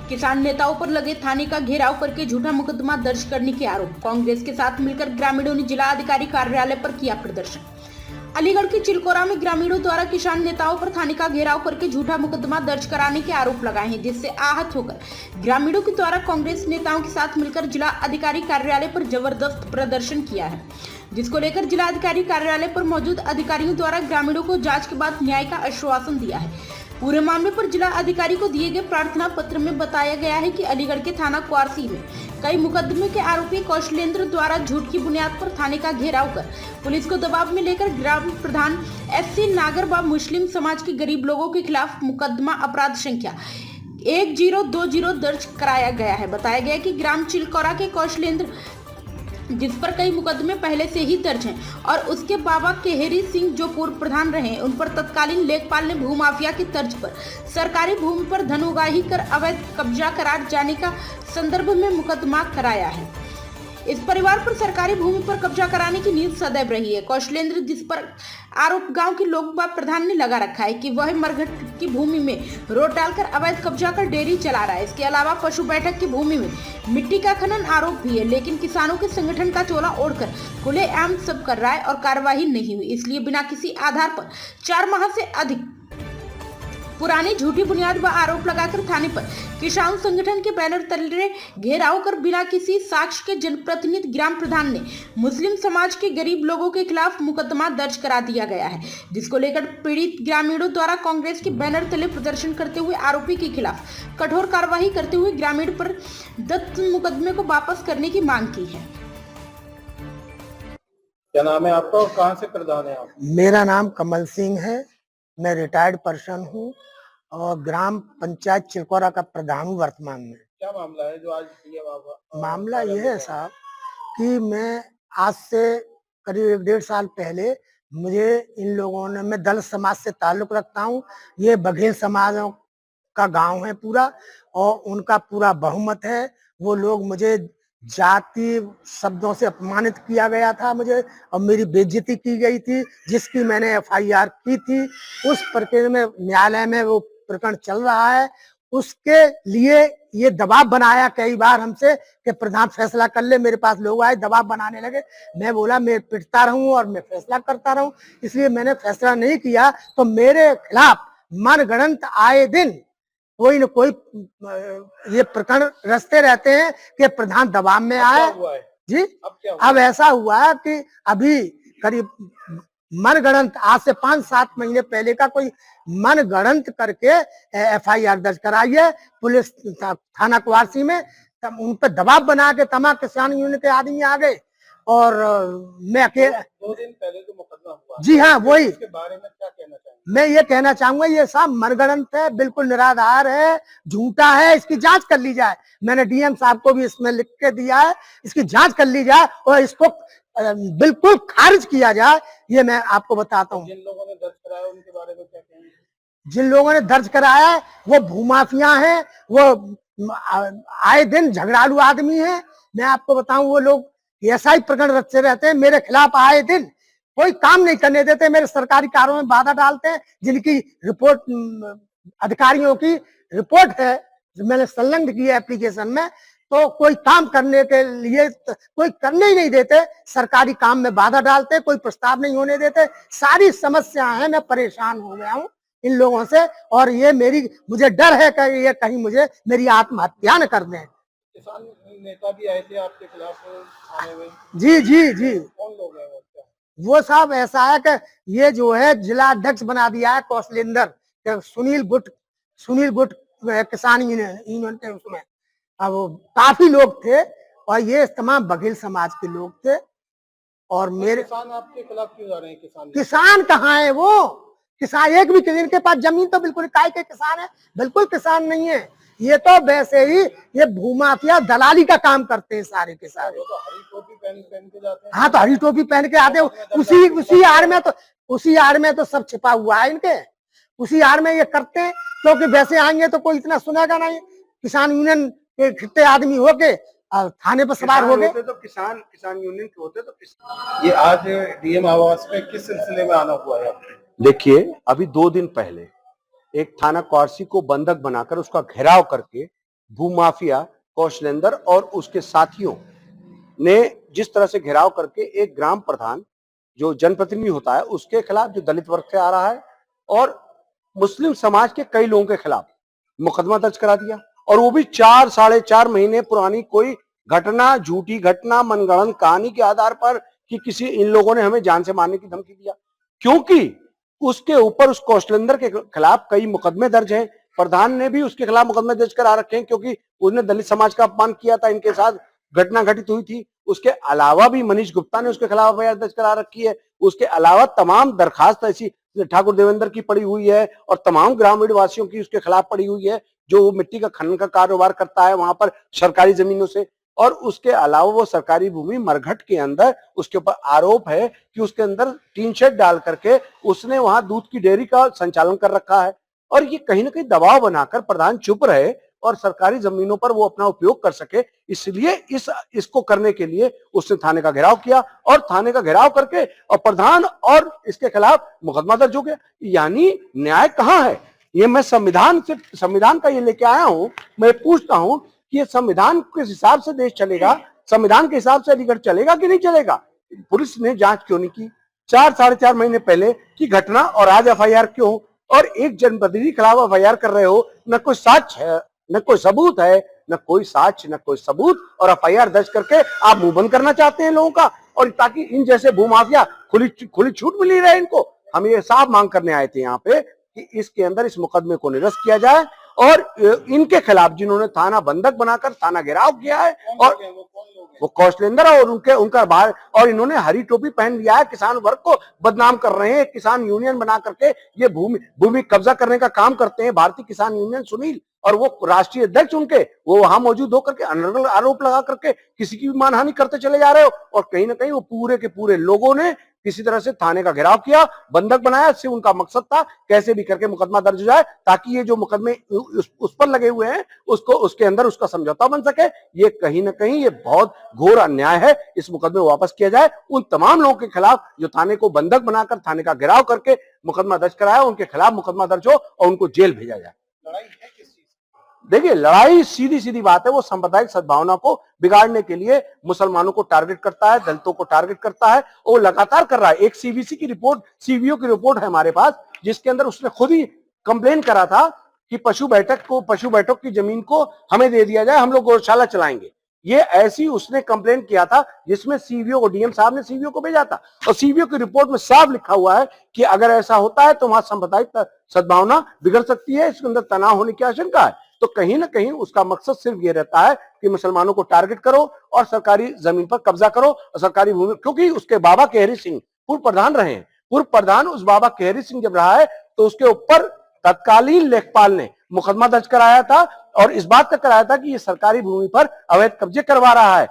किसान नेताओं पर लगे थाने का घेराव करके झूठा मुकदमा दर्ज करने के आरोप। कांग्रेस के साथ मिलकर ग्रामीणों ने जिला अधिकारी कार्यालय पर किया प्रदर्शन। अलीगढ़ के चिलकोरा में ग्रामीणों द्वारा किसान नेताओं पर थाने का घेराव करके झूठा मुकदमा दर्ज कराने के आरोप लगाए हैं, जिससे आहत होकर ग्रामीणों के द्वारा कांग्रेस नेताओं के साथ मिलकर जिला अधिकारी कार्यालय पर जबरदस्त प्रदर्शन किया है, जिसको लेकर जिला अधिकारी कार्यालय पर मौजूद अधिकारियों द्वारा ग्रामीणों को जांच के बाद न्याय का आश्वासन दिया है। पूरे मामले पर जिला अधिकारी को दिए गए प्रार्थना पत्र में बताया गया है कि अलीगढ़ के थाना क्वारसी में कई मुकदमे के आरोपी कौशलेंद्र द्वारा झूठ की बुनियाद पर थाने का घेराव कर पुलिस को दबाव में लेकर ग्राम प्रधान एससी नागर व मुस्लिम समाज के गरीब लोगों के खिलाफ मुकदमा अपराध संख्या 1020 दर्ज कराया गया है। बताया गया कि ग्राम चिलकोरा के कौशलेंद्र, जिस पर कई मुकदमे पहले से ही दर्ज हैं, और उसके बाबा केहरी सिंह जो पूर्व प्रधान रहे हैं, उन पर तत्कालीन लेखपाल ने भूमाफिया की तर्ज पर सरकारी भूमि पर धन उगाही कर अवैध कब्जा करार जाने का संदर्भ में मुकदमा कराया है। इस परिवार पर सरकारी भूमि पर कब्जा कराने की नींद सदैव रही है। कौशलेंद्र, जिस पर आरोप गांव के लोक प्रधान ने लगा रखा है कि वह मरघट की भूमि में रोड डालकर अवैध कब्जा कर डेयरी चला रहा है। इसके अलावा पशु बैठक की भूमि में मिट्टी का खनन आरोप भी है, लेकिन किसानों के संगठन का चोला ओढ़कर खुलेआम सब कर रहा है और कार्रवाई नहीं हुई। इसलिए बिना किसी आधार पर 4 माह से अधिक पुरानी झूठी बुनियाद व आरोप लगाकर थाने पर किसान संगठन के बैनर तले घेराव कर बिना किसी साक्ष्य के जनप्रतिनिधि ग्राम प्रधान ने मुस्लिम समाज के गरीब लोगों के खिलाफ मुकदमा दर्ज करा दिया गया है, जिसको लेकर पीड़ित ग्रामीणों द्वारा कांग्रेस के बैनर तले प्रदर्शन करते हुए आरोपी के खिलाफ कठोर कार्रवाई करते हुए ग्रामीण पर दत्त मुकदमे को वापस करने की मांग की है। क्या नाम है आपका और कहाँ से प्रधान है आप? मेरा नाम कमल सिंह है, मैं रिटायर्ड पर्सन हूँ और ग्राम पंचायत चिलकोरा का प्रधान हूँ वर्तमान में। क्या मामला है जो आज मामला ये है साहब कि मैं आज से करीब 1.5 साल पहले मुझे इन लोगों ने, मैं दलित समाज से ताल्लुक रखता हूँ, ये बघेल समाज का गांव है पूरा और उनका पूरा बहुमत है। वो लोग मुझे जाति शब्दों से अपमानित किया गया था मुझे और मेरी बेइज्जती की गई थी, जिसकी मैंने एफआईआर की थी। उस प्रकरण में न्यायालय में वो प्रकरण चल रहा है। उसके लिए ये दबाव बनाया कई बार हमसे कि प्रधान फैसला कर ले। मेरे पास लोग आए, दबाव बनाने लगे। मैं बोला मैं पिटता रहूं और मैं फैसला करता रहूं, इसलिए मैंने फैसला नहीं किया। तो मेरे खिलाफ मनगढ़ंत आए दिन कोई न कोई ये प्रकरण रचते रहते हैं कि प्रधान दबाव में आए जी। अब ऐसा हुआ है कि अभी करीब मनगढ़ंत आज से 5-7 महीने पहले का कोई मनगढ़ंत करके एफआईआर दर्ज कराई है पुलिस थाना क्वारसी में। तब उन पर दबाव बना के तमाम किसान यूनियन के आदमी आ गए और मैं अकेले 2 दिन पहले जो मुकदमा हुआ, जी हाँ वही। इसके बारे में क्या कहना चाहेंगे? मैं ये कहना चाहूंगा ये सब मनगढ़ंत है, बिल्कुल निराधार है, झूठा है। इसकी जांच कर ली जाए। मैंने डीएम साहब को भी इसमें लिख के दिया है, इसकी जांच कर ली जाए और इसको बिल्कुल खारिज किया जाए। ये मैं आपको बताता हूँ। जिन लोगों ने दर्ज कराया उनके बारे में क्या कहेंगे? जिन लोगों ने दर्ज कराया है वो भूमाफिया है, वो आए दिन झगड़ालू आदमी है। मैं आपको बताऊं वो लोग ऐसा ही प्रकरण रचते रहते हैं। मेरे खिलाफ आए दिन कोई काम नहीं करने देते, मेरे सरकारी कार्यों में बाधा डालते हैं। जिनकी रिपोर्ट अधिकारियों की रिपोर्ट है जो मैंने संलग्न की है एप्लीकेशन में, तो कोई काम करने के लिए कोई करने ही नहीं देते। सरकारी काम में बाधा डालते, कोई प्रस्ताव नहीं होने देते। सारी समस्या है, मैं परेशान हो गया हूँ इन लोगों से और ये मुझे डर है कि ये कहीं मुझे मेरी आत्महत्या न कर दें। किसान नेता भी आए थे आपके खिलाफ थाने में? जी जी जी। कौन लोग हैं वो साहब ऐसा है कि ये जो है जिला अध्यक्ष बना दिया है कौशलेंद्र, सुनील गुट किसान यूनियन के उसमें। अब काफी लोग थे और ये तमाम बघेल समाज के लोग थे। और मेरे किसान आपके खिलाफ क्यों जा रहे हैं? किसान कहाँ है? वो किसान एक भी, इनके पास जमीन तो बिल्कुल काय के किसान है, बिल्कुल किसान नहीं है। ये तो वैसे ही ये भूमाफिया दलाली का काम करते हैं सारे के सारे। तो हरी टोपी पहन के जाते हैं। हाँ तो हरी टोपी पहन के आते हैं। उसी आड़ में तो सब छिपा हुआ है इनके। उसी आड़ में ये करते हैं, क्योंकि वैसे आएंगे तो कोई इतना सुनेगा नहीं। किसान यूनियन के खिट्टे आदमी होके थाने पर सवार हो गए तो किसान यूनियन के होते तो ये आज डीएम आवास में किस सिलसिले में आना हुआ है? देखिए, अभी 2 दिन पहले एक थाना क्वारसी को बंधक बनाकर उसका घेराव करके भूमाफिया कौशलेंद्र और उसके साथियों ने जिस तरह से घेराव करके एक ग्राम प्रधान जो जनप्रतिनिधि होता है उसके खिलाफ, जो दलित वर्ग से आ रहा है, और मुस्लिम समाज के कई लोगों के खिलाफ मुकदमा दर्ज करा दिया, और वो भी 4-4.5 महीने पुरानी कोई घटना, झूठी घटना, मनगढ़ंत कहानी के आधार पर कि किसी इन लोगों ने हमें जान से मारने की धमकी दिया, क्योंकि उसके ऊपर उस कौशलेंद्र के खिलाफ कई मुकदमे दर्ज हैं। प्रधान ने भी उसके खिलाफ मुकदमे दर्ज करा रखे हैं क्योंकि उसने दलित समाज का अपमान किया था, इनके साथ घटना घटित हुई थी। उसके अलावा भी मनीष गुप्ता ने उसके खिलाफ एफआईआर दर्ज करा रखी है। उसके अलावा तमाम दरखास्त ऐसी ठाकुर देवेंद्र की पड़ी हुई है और तमाम ग्रामीण वासियों की उसके खिलाफ पड़ी हुई है, जो वो मिट्टी का खनन का कारोबार करता है वहां पर सरकारी जमीनों से। और उसके अलावा वो सरकारी भूमि मरघट के अंदर उसके ऊपर आरोप है कि उसके अंदर टीन शेड डाल करके उसने वहां दूध की डेयरी का संचालन कर रखा है, और ये कहीं ना कहीं दबाव बनाकर प्रधान चुप रहे और सरकारी जमीनों पर वो अपना उपयोग कर सके, इसलिए इसको करने के लिए उसने थाने का घेराव किया, और थाने का घेराव करके और प्रधान और इसके खिलाफ मुकदमा दर्ज हो गया। यानी न्याय कहां है? ये मैं संविधान का ये लेके आया हूं। मैं पूछता हूं कि ये संविधान के हिसाब से देश चलेगा, संविधान के हिसाब से अलीगढ़ चलेगा कि नहीं चलेगा? पुलिस ने जांच क्यों नहीं की 4-4.5 महीने पहले की घटना, और आज एफआईआर क्यों? और एक जनप्रतिनिधि के खिलाफ एफआईआर कर रहे हो, न कोई साक्ष्य है, न कोई सबूत है, न कोई साक्ष्य, न कोई सबूत, और एफआईआर दर्ज करके आप मुंह बंद करना चाहते हैं लोगों का, और ताकि इन जैसे भूमाफिया खुली छूट मिली रहे इनको। हम ये साफ मांग करने आए थे यहाँ पे कि इसके अंदर इस मुकदमे को निरस्त किया जाए, और इनके खिलाफ जिन्होंने थाना बंधक बनाकर थाना घेराव किया है, और वो कौशलेंद्र और उनका बाहर, और इन्होंने हरी टोपी पहन लिया है, किसान वर्ग को बदनाम कर रहे हैं, किसान यूनियन बना करके ये भूमि कब्जा करने का काम करते हैं। भारतीय किसान यूनियन सुनील और वो राष्ट्रीय अध्यक्ष उनके, वो वहां मौजूद होकर के अनर्गल आरोप लगा करके किसी की भी मानहानि करते चले जा रहे हो, और कहीं ना कहीं वो पूरे के पूरे लोगों ने किसी तरह से थाने का घेराव किया, बंधक बनाया। इससे उनका मकसद था कैसे भी करके मुकदमा दर्ज हो जाए, ताकि ये जो मुकदमे उस पर लगे हुए हैं उसको उसके अंदर उसका समझौता बन सके। ये कहीं ना कहीं ये बहुत घोर अन्याय है। इस मुकदमे को वापस किया जाए। उन तमाम लोगों के खिलाफ जो थाने को बंधक बनाकर थाने का घेराव करके मुकदमा दर्ज कराया, उनके खिलाफ मुकदमा दर्ज हो और उनको जेल भेजा जाए। लड़ाई है किस चीज? देखिए, लड़ाई सीधी सीधी बात है, वो सांप्रदायिक सद्भावना को बिगाड़ने के लिए मुसलमानों को टारगेट करता है, दलितों को टारगेट करता है, वो लगातार कर रहा है। एक सीबीसी की रिपोर्ट, सीबीओ की रिपोर्ट है हमारे पास, जिसके अंदर उसने खुद ही कंप्लेन करा था कि पशु बैठक की जमीन को हमें दे दिया जाए, हम लोग गौशाला चलाएंगे। ये ऐसी उसने कंप्लेन किया था जिसमें सीबीओ को, डीएम साहब ने सीबीओ को भेजा था, और सीबीओ की रिपोर्ट में साफ लिखा हुआ है कि अगर ऐसा होता है तो वहां सांप्रदायिक सद्भावना बिगड़ सकती है, इसके अंदर तनाव होने की आशंका है। तो कहीं ना कहीं उसका मकसद सिर्फ ये रहता है कि मुसलमानों को टारगेट करो और सरकारी जमीन पर कब्जा करो और सरकारी भूमि, क्योंकि उसके बाबा केहरी सिंह पूर्व प्रधान रहे हैं। पूर्व प्रधान उस बाबा केहरी सिंह जब रहा है तो उसके ऊपर तत्कालीन लेखपाल ने मुकदमा दर्ज कराया था, और इस बात का कराया था कि ये सरकारी भूमि पर अवैध कब्जे करवा रहा है।